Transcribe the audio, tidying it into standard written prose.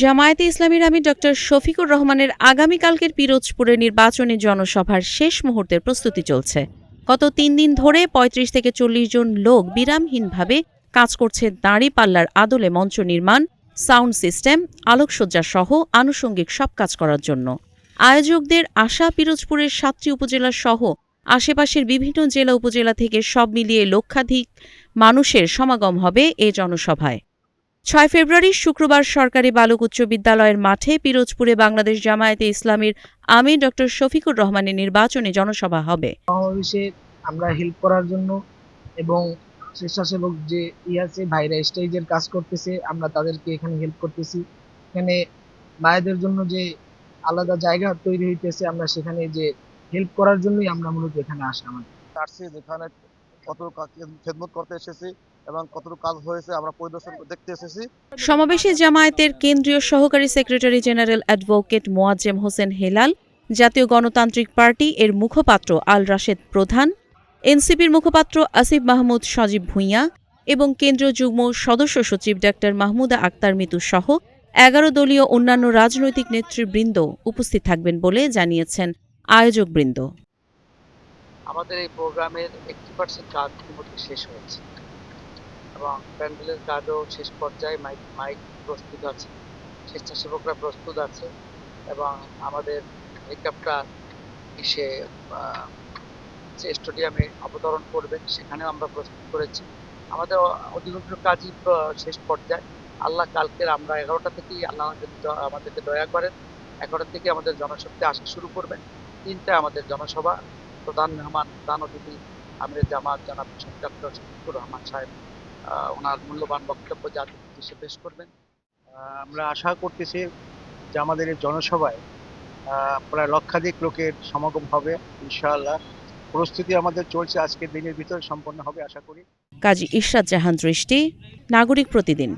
জামায়াতে ইসলামীর আমির ডক্টর শফিকুর রহমানের আগামীকালকের পিরোজপুরের নির্বাচনী জনসভার শেষ মুহূর্তের প্রস্তুতি চলছে। গত ৩ দিন ধরে ৩৫ থেকে ৪০ জন লোক বিরামহীনভাবে কাজ করছে দাঁড়িপাল্লার আদলে মঞ্চ নির্মাণ, সাউন্ড সিস্টেম, আলোকসজ্জা সহ আনুষঙ্গিক সব কাজ করার জন্য। আয়োজকদের আশা পিরোজপুরের ৭টি উপজেলা সহ আশেপাশের বিভিন্ন জেলা উপজেলা থেকে সব মিলিয়ে লক্ষাধিক মানুষের সমাগম হবে এ জনসভায়। ৬ ফেব্রুয়ারি শুক্রবার সরকারি বালক উচ্চ বিদ্যালয়ের মাঠে পিরোজপুরে বাংলাদেশ জামায়াতে ইসলামীর আমির ডক্টর শফিকুর রহমানের নির্বাচনী জনসভা হবে। সমাবেশে আমরা হেল্প করার জন্য এবং স্বেচ্ছাসেবক যে আছে ভাইরা স্টেজের কাজ করতেছে, আমরা তাদেরকে এখানে হেল্প করতেছি। এখানে মায়েদের জন্য যে আলাদা জায়গা তৈরি হইতেছে, আমরা সেখানে যে হেল্প করার জন্যই আমরা মূলত এখানে আসা। আমাদের আসছি যেখানে কত খেদমত করতে এসেছি এবং কতটুকু কাজ হয়েছে আমরা পরিদর্শন দেখতে এসেছি। সমাবেশে জামায়াতের কেন্দ্রীয় সহকারী secretary general advocate Moazzem Hossain Helal, জাতীয় গণতান্ত্রিক পার্টি এর মুখপাত্র আল রাশেদ প্রধান, এনসিপির মুখপাত্র আসিফ মাহমুদ সজীব ভূঁইয়া এবং কেন্দ্রীয় যুগ্ম সদস্য সচিব ডাক্তার মাহমুদা আক্তার মিতু সহ ১১ দলীয় অন্যান্য রাজনৈতিক নেতৃবৃন্দ উপস্থিত থাকবেন বলে জানিয়েছেন আয়োজকবৃন্দ। আমাদের এই প্রোগ্রামের 80% কাজ ইতিমধ্যে শেষ হয়েছে এবং প্যান্ডেলের কাজও শেষ পর্যায়ে। মাইক প্রস্তুত আছে, স্বেচ্ছাসেবকরা প্রস্তুত আছে এবং আমাদের হেলিকপ্টার এসে স্টেডিয়ামে অবতরণ করবে, সেখানেও আমরা প্রস্তুত করেছি। আমাদের অধিকাংশ কাজই শেষ পর্যায়ে। আল্লাহ কালকের আমরা 11টা থেকেই আল্লাহ আমাদেরকে দয়া করেন, 11টা থেকে আমাদের জনশক্তি আসা শুরু করবেন। 3টায় আমাদের জনসভা। প্রধান মেহমান, প্রধান অতিথি আমির জামাত জনাব ডক্টর শফিকুর রহমান সাহেব ওনার মূল্যবান বক্তব্য জাতির উদ্দেশ্যে পেশ করবেন। আমরা আশা করতেছি যে আমাদের এই জনসভায় প্রায় লক্ষাধিক লোকের সমাগম হবে ইনশাআল্লাহ। প্রস্তুতি আমাদের চলছে, আজকের দিনের ভিতরে সম্পন্ন হবে আশা করি। কাজী ইশরাত জাহান দৃষ্টি, নাগরিক প্রতিদিন।